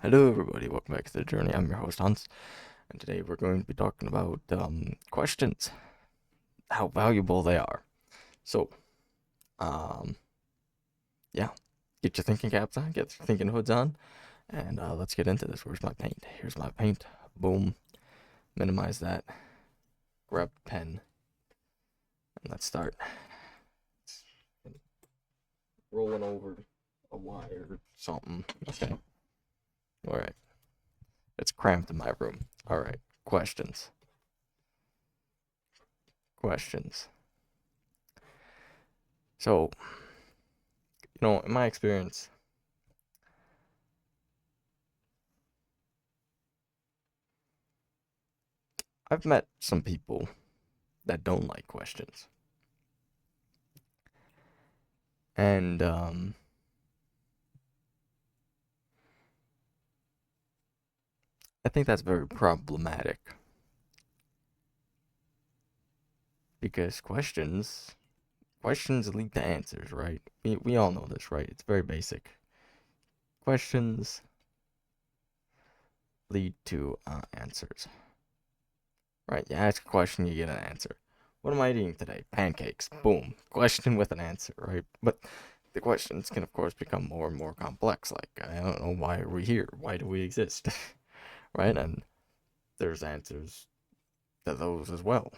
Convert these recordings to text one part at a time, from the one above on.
Hello, everybody. Welcome back to the journey. I'm your host Hans, and today we're going to be talking about questions, how valuable they are. So, um, yeah, get your thinking caps on, get your thinking hoods on, and let's get into this. Where's my paint? Here's my paint. Boom. Minimize that. Grab a pen, and let's start. Rolling over a wire or something. Okay. All right. It's cramped in my room. All right. Questions. Questions. So, in my experience, I've met some people that don't like questions. And I think that's very problematic because questions lead to answers, right? We all know this, right? It's very basic. Questions lead to answers, right? You ask a question, you get an answer. What am I eating today? Pancakes. Boom. Question with an answer, right? But the questions can, of course, become more and more complex. Like, I don't know, why are we here? Why do we exist? Right? And there's answers to those as well.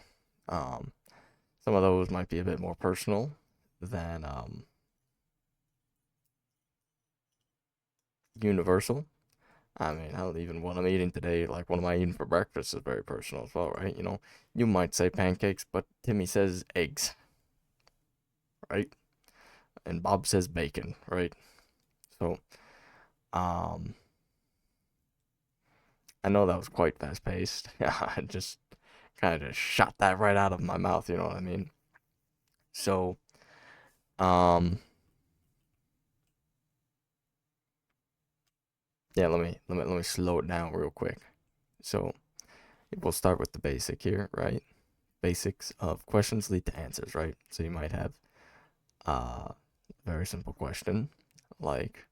Um, some of those might be a bit more personal than universal. I mean, I don't even what I'm eating today, like what am I eating for breakfast is very personal as well, right? You might say pancakes, but Timmy says eggs, right? And Bob says bacon, right? So, um, I know that was quite fast paced. I just kind of shot that right out of my mouth, you know what I mean? So, um, yeah, let me slow it down real quick. So, we'll start with the basic here, right? Basics of questions lead to answers, right? So you might have a very simple question like,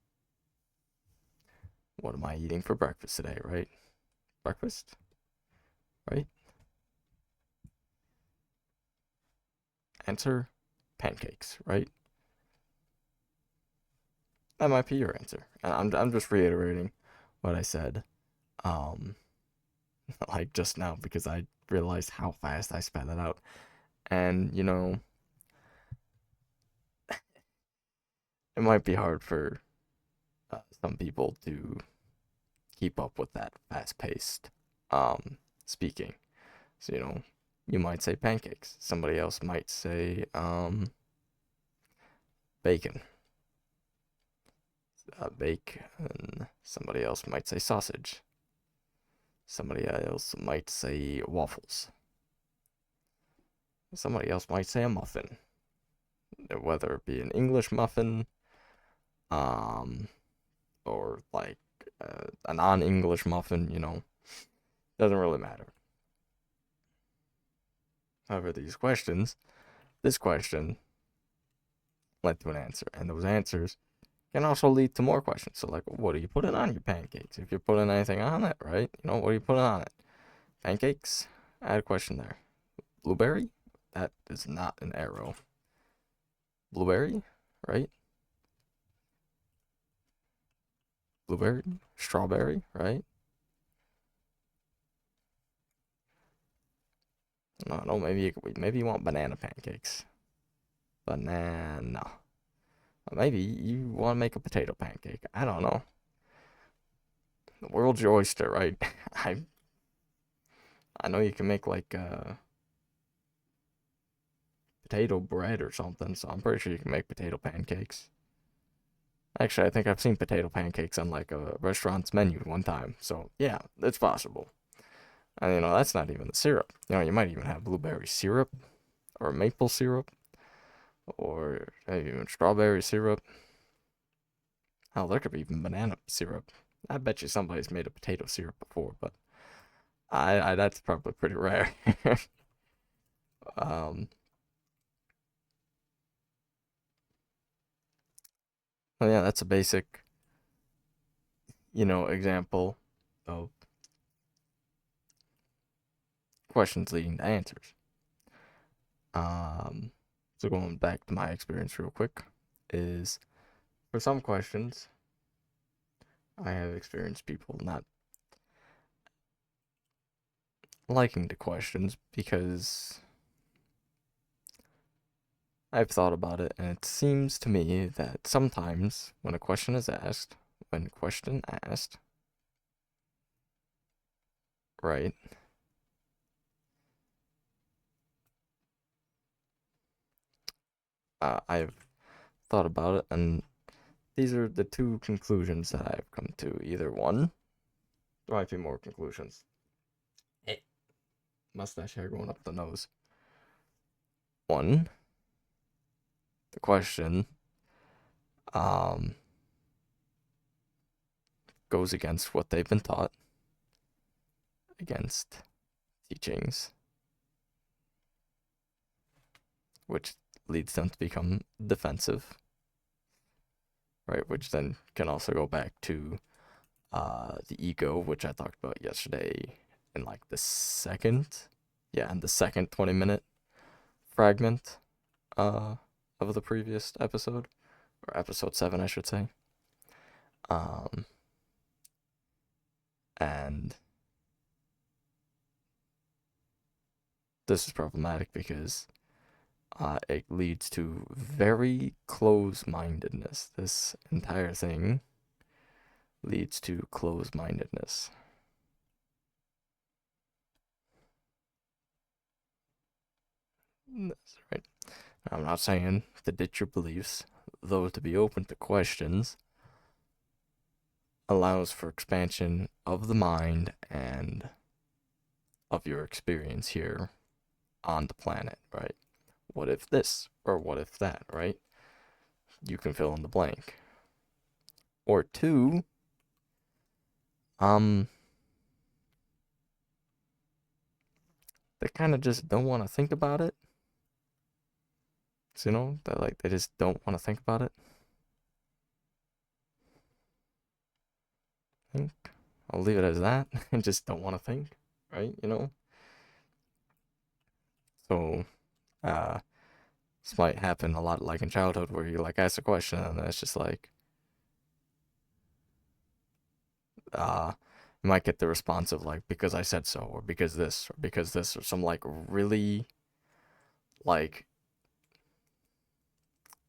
what am I eating for breakfast today, right? Breakfast, right? Answer, pancakes, right? That might be your answer. And I'm just reiterating what I said, um, like just now because I realized how fast I spat that out. And, it might be hard for some people to keep up with that fast paced um, speaking. So, you might say pancakes. Somebody else might say bacon. Bacon. Somebody else might say sausage. Somebody else might say waffles. Somebody else might say a muffin. Whether it be an English muffin, um, or like a non-English muffin, doesn't really matter. However, this question led to an answer, and those answers can also lead to more questions. So, like, what are you putting on your pancakes? If you're putting anything on it, right? What are you putting on it? Pancakes? Add a question there. Blueberry? That is not an arrow. Blueberry, right? Blueberry? Strawberry, right? No, maybe you want banana pancakes. Banana. Maybe you want to make a potato pancake. I don't know. The world's your oyster, right? I I know you can make like potato bread or something, so I'm pretty sure you can make potato pancakes. Actually, I think I've seen potato pancakes on like a restaurant's menu one time. So yeah, it's possible. And that's not even the syrup. You might even have blueberry syrup or maple syrup or maybe even strawberry syrup. Hell, there could be even banana syrup. I bet you somebody's made a potato syrup before, but I that's probably pretty rare. um, well, yeah, that's a basic. example of questions leading to answers. So going back to my experience real quick is for some questions, I have experienced people not liking the questions because I've thought about it, and it seems to me that sometimes when a question is asked, right, I've thought about it, and these are the two conclusions that I've come to. Either one, there might be more conclusions. Mustache hair going up the nose. One, the question um, goes against what they've been taught, against teachings, which leads them to become defensive, right? Which then can also go back to the ego, which I talked about yesterday in like the second, in the second 20-minute fragment of the previous episode, or episode 7, I should say. And this is problematic because it leads to very close-mindedness. This entire thing leads to close-mindedness. That's right. I'm not saying to ditch your beliefs, though to be open to questions allows for expansion of the mind and of your experience here on the planet, right? What if this or what if that, right? You can fill in the blank. Or two, they kind of just don't want to think about it. So, they just don't want to think about it. I think I'll leave it as that. And just don't want to think, right? So, this might happen a lot like in childhood where you like ask a question and it's just like, you might get the response of like, because I said so, or because this, or some like really, like,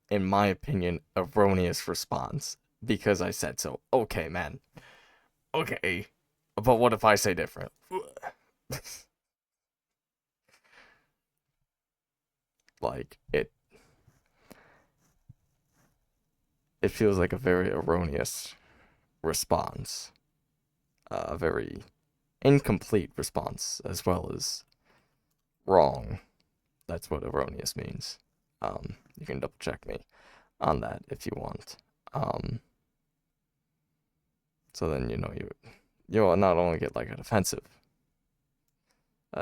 in my opinion, erroneous response. Because I said so. Okay, man. Okay. But what if I say different? Like, it feels like a very erroneous response. A very incomplete response, as well as wrong. That's what erroneous means. You can double check me on that if you want. So then you will not only get like a defensive,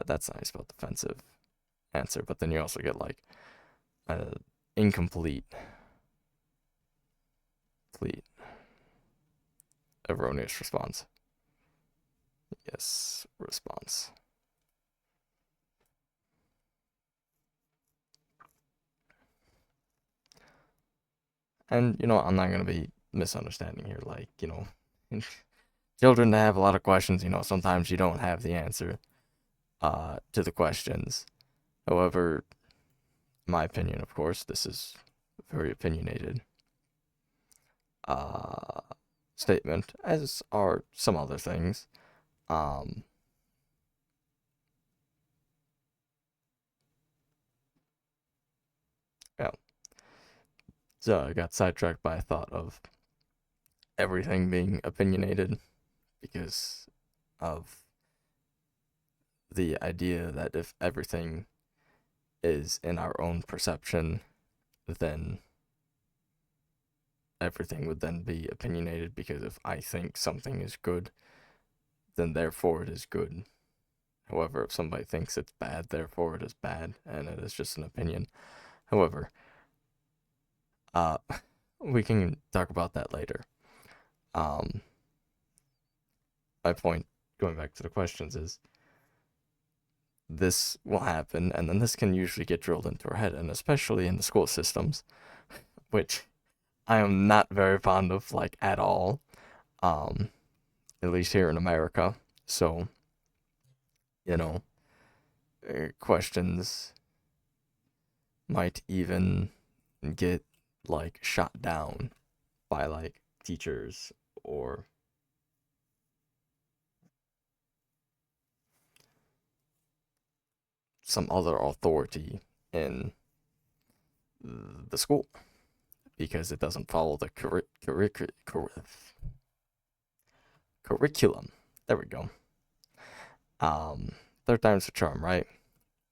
that's nice about defensive answer, but then you also get like an incomplete, complete, erroneous response. Yes, response. And I'm not gonna be misunderstanding here. Like children have a lot of questions. Sometimes you don't have the answer to the questions. However, my opinion, of course, this is very opinionated statement, as are some other things. Yeah. So I got sidetracked by a thought of everything being opinionated because of the idea that if everything is in our own perception, then everything would then be opinionated, because if I think something is good, then therefore it is good. However, if somebody thinks it's bad, therefore it is bad, and it is just an opinion. However, we can talk about that later. my point, going back to the questions, is this will happen, and then this can usually get drilled into our head, and especially in the school systems, which I am not very fond of, like, at all, um, at least here in America. So, you know, questions might even get, like, shot down by, like, teachers or some other authority in the school because it doesn't follow the curriculum. There we go. Um, third time's a charm, right?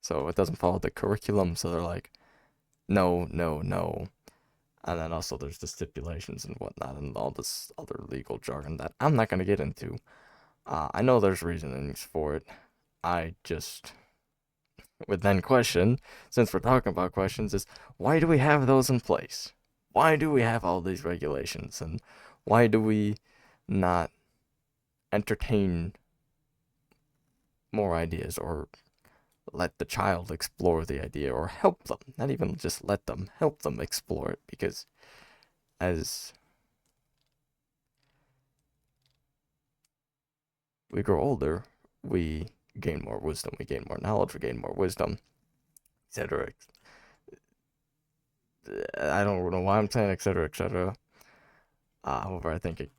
So it doesn't follow the curriculum, so they're like, no, no, no. And then also there's the stipulations and whatnot and all this other legal jargon that I'm not going to get into. I know there's reasonings for it. I just would then question, since we're talking about questions, is why do we have those in place? Why do we have all these regulations? And why do we not entertain more ideas or let the child explore the idea or help them? Not even just let them, help them explore it, because as we grow older, we gain more wisdom, we gain more knowledge, we gain more wisdom, etc. I don't know why I'm saying etc. etc. However, I think it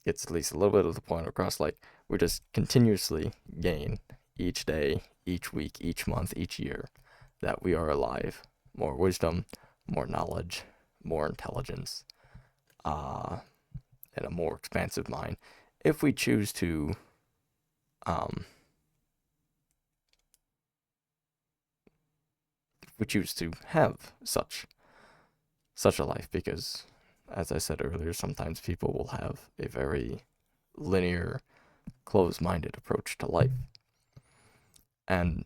gets at least a little bit of the point across. Like, we just continuously gain each day, each week, each month, each year that we are alive. More wisdom, more knowledge, more intelligence, and a more expansive mind. If we choose to um, have such a life, because as I said earlier, sometimes people will have a very linear, closed-minded approach to life, and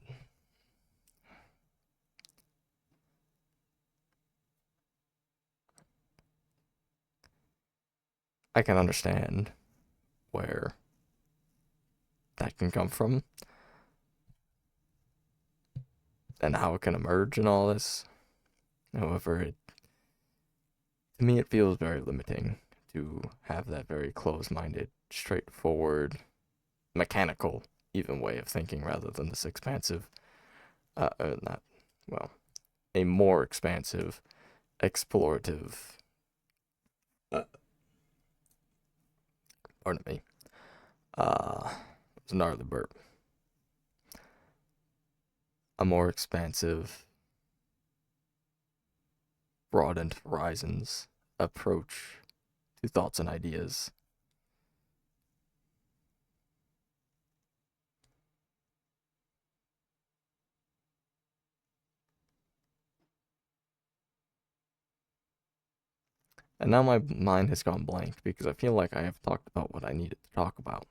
I can understand where that can come from and how it can emerge and all this. However, to me, it feels very limiting to have that very closed-minded, straightforward, mechanical, even way of thinking rather than this expansive, not, well, a more expansive, explorative, uh, pardon me, it's a gnarly burp, a more expansive, broadened horizons approach to thoughts and ideas. And now my mind has gone blank because I feel like I have talked about what I needed to talk about.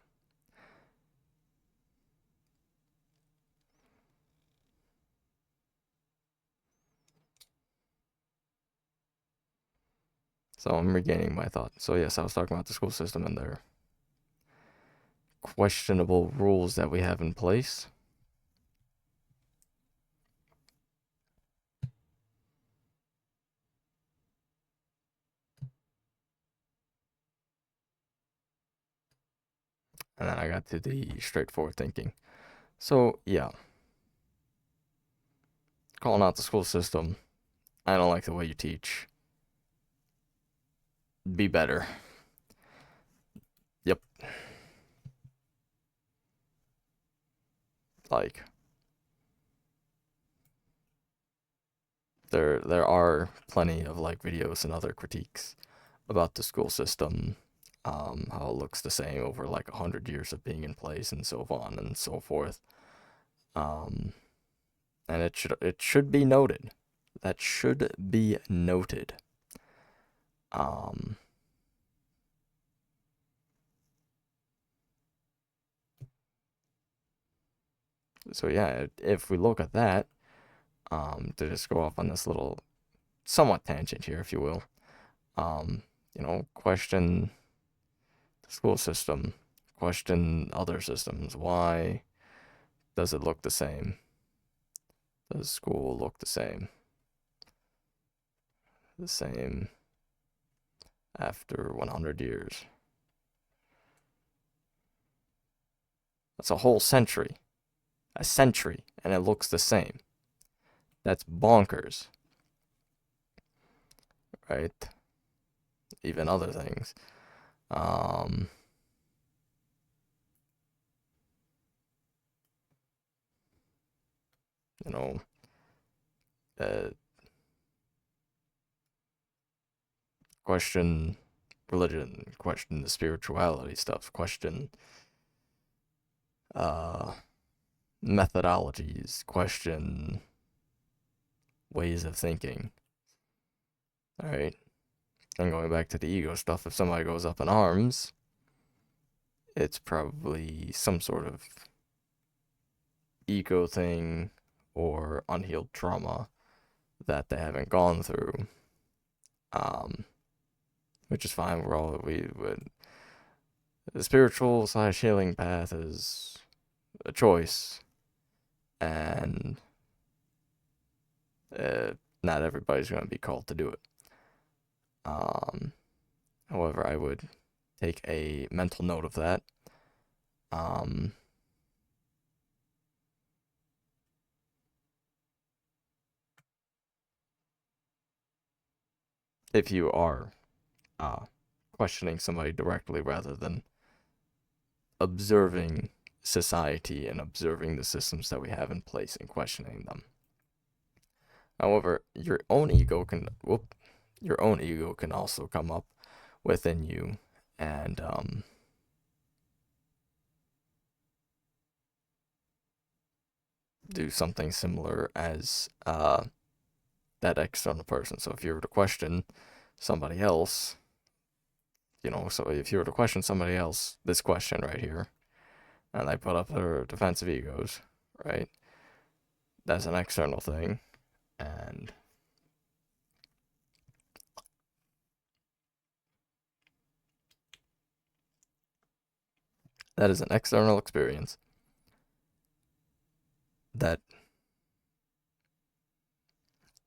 So I'm regaining my thought. So yes, I was talking about the school system and their questionable rules that we have in place. And then I got to the straightforward thinking. So yeah, calling out the school system. I don't like the way you teach. Be better. Yep. Like, there are plenty of like videos and other critiques about the school system, how it looks the same over like 100 years of being in place and so on and so forth. Um, and it should be noted. That should be noted. Um, so yeah, if we look at that, to just go off on this little somewhat tangent here, if you will, question the school system, question other systems. Why does it look the same? Does school look the same? The same after 100 years. That's a whole century. A century, and it looks the same. That's bonkers. Right? Even other things. You know, question religion, question the spirituality stuff, question methodologies, question ways of thinking. All right. And going back to the ego stuff, if somebody goes up in arms, it's probably some sort of ego thing or unhealed trauma that they haven't gone through. Which is fine. We would the spiritual / healing path is a choice, and not everybody's going to be called to do it. However, I would take a mental note of that. If you are questioning somebody directly rather than observing society and observing the systems that we have in place and questioning them. However, your own ego can also come up within you and do something similar as that external person. So if you were to question somebody else, so if you were to question somebody else, this question right here, and they put up their defensive egos, right? That's an external thing, and that is an external experience that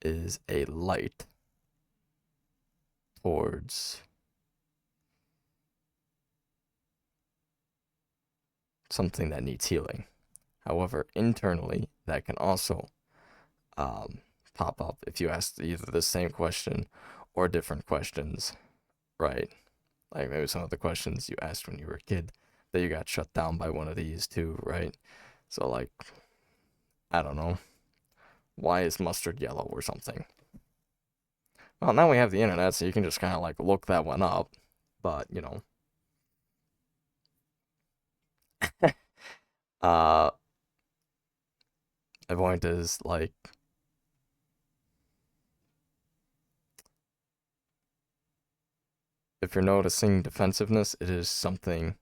is a light towards something that needs healing. However, internally, that can also pop up if you ask either the same question or different questions, right? Like maybe some of the questions you asked when you were a kid that you got shut down by one of these too, right? So like, I don't know, why is mustard yellow or something? Well, now we have the internet, so you can just kind of like look that one up, but the point is like, if you're noticing defensiveness, it is something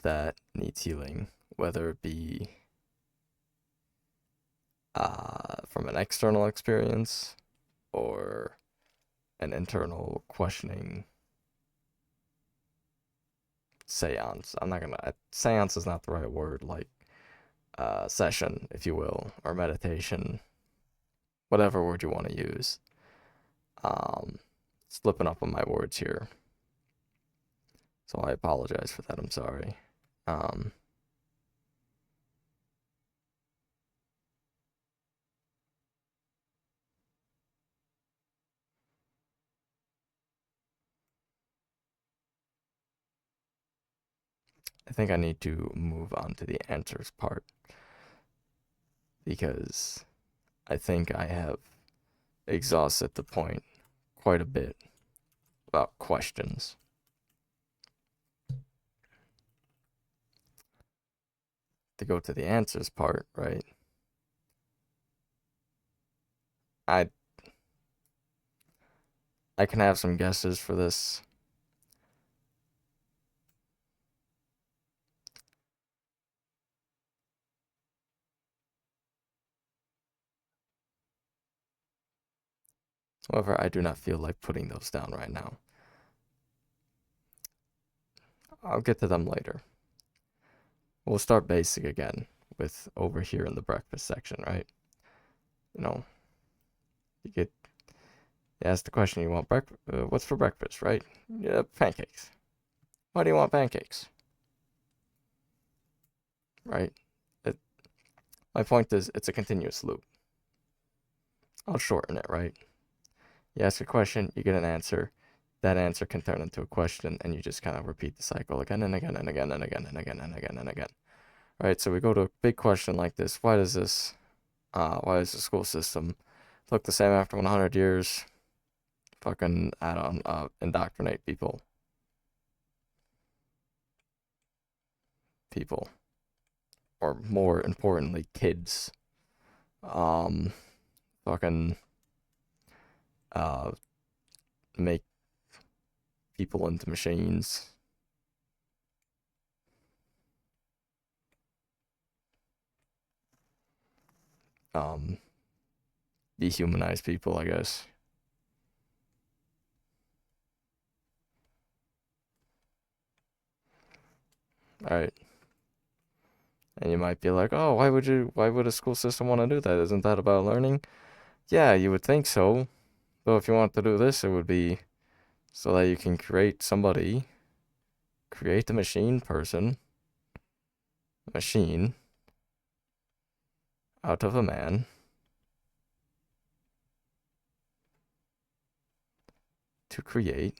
that needs healing, whether it be from an external experience or an internal questioning seance. Seance is not the right word, like session, if you will, or meditation, whatever word you want to use. Slipping up on my words here. So I apologize for that. I'm sorry. I think I need to move on to the answers part because I think I have exhausted the point quite a bit about questions. To go to the answers part, right? I can have some guesses for this. However, I do not feel like putting those down right now. I'll get to them later. we'll start basic again with over here in the breakfast section, right? You know, you get you ask the question, you want breakfast? What's for breakfast, right? Yeah, pancakes. Why do you want pancakes? Right? It, my point is, it's a continuous loop. I'll shorten it, right? You ask a question, you get an answer. That answer can turn into a question, and you just kind of repeat the cycle again and again and again and again and again and again and again. Right? So we go to a big question like this: why does the school system look the same after 100 years? Fucking add on, indoctrinate people, or more importantly, kids. Um, fucking uh, make people into machines. Um, dehumanize people, I guess. All right. And you might be like, oh, why would a school system want to do that? Isn't that about learning? Yeah, you would think so. But if you want to do this, it would be so that you can create the machine out of a man to create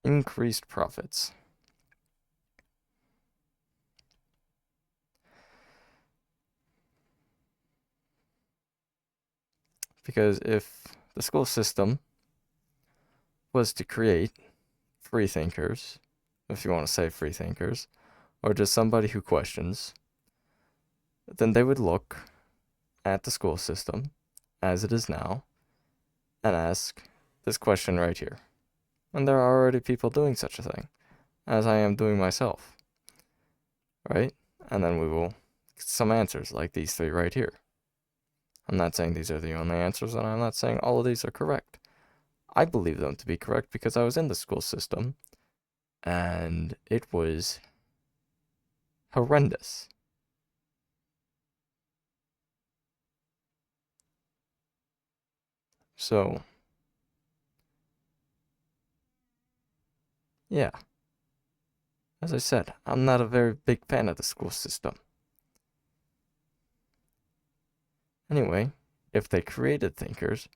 increased profits. Because if the school system was to create free thinkers, if you want to say free thinkers, or just somebody who questions, then they would look at the school system as it is now and ask this question right here. And there are already people doing such a thing, as I am doing myself, right? And then we will get some answers like these three right here. I'm not saying these are the only answers, and I'm not saying all of these are correct. I believe them to be correct because I was in the school system, and it was horrendous. So, yeah, as I said, I'm not a very big fan of the school system. Anyway, if they created thinkers,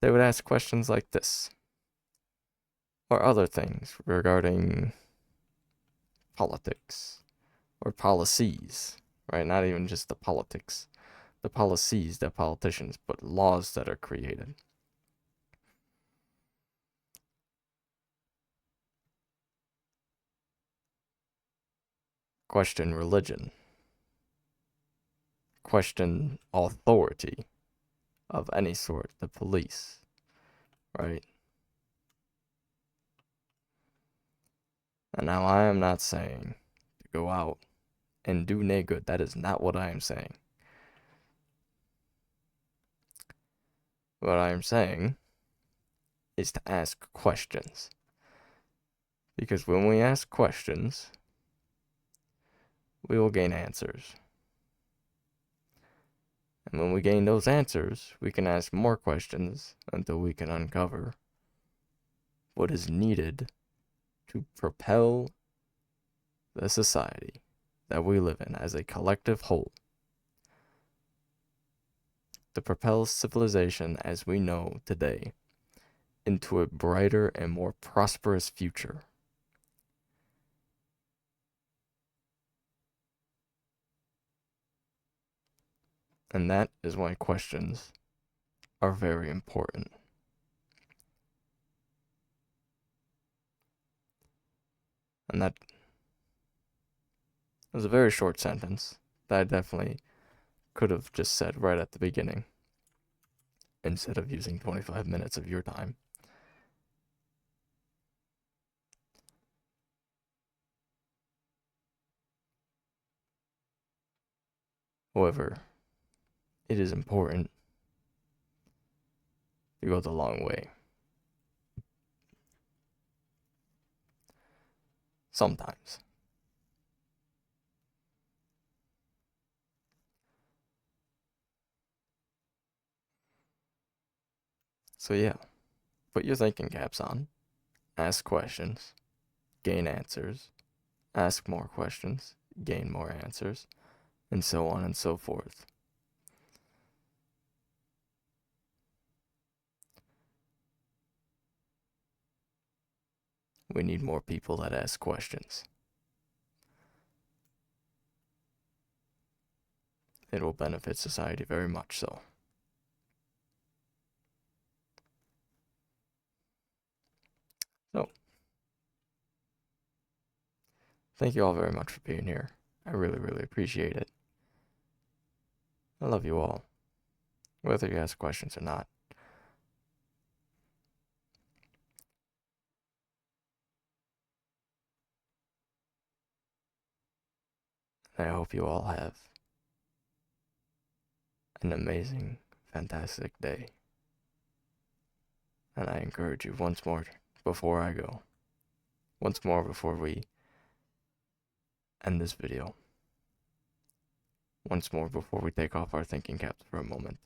they would ask questions like this, or other things regarding politics, or policies, right? Not even just the politics, the policies that politicians, but laws that are created. Question religion. Question authority of any sort, the police, right? And now I am not saying to go out and do nay good. That is not what I am saying. What I am saying is to ask questions. Because when we ask questions, we will gain answers. And when we gain those answers, we can ask more questions until we can uncover what is needed to propel the society that we live in as a collective whole, to propel civilization as we know today into a brighter and more prosperous future. And that is why questions are very important. And that was a very short sentence that I definitely could have just said right at the beginning instead of using 25 minutes of your time. However, it is important to go the long way. Sometimes. So yeah, put your thinking caps on, ask questions, gain answers, ask more questions, gain more answers, and so on and so forth. We need more people that ask questions. It will benefit society very much so. So, thank you all very much for being here. I really, really appreciate it. I love you all, whether you ask questions or not. I hope you all have an amazing, fantastic day. And I encourage you once more before I go, once more before we end this video, once more before we take off our thinking caps for a moment.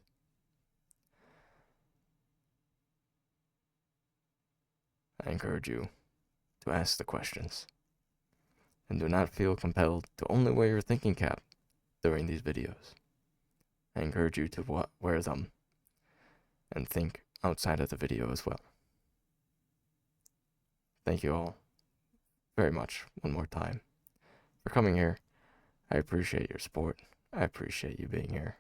I encourage you to ask the questions and do not feel compelled to only wear your thinking cap during these videos. I encourage you to wear them and think outside of the video as well. Thank you all very much one more time for coming here. I appreciate your support. I appreciate you being here.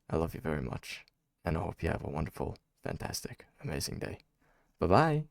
I love you very much, and I hope you have a wonderful, fantastic, amazing day. Bye-bye.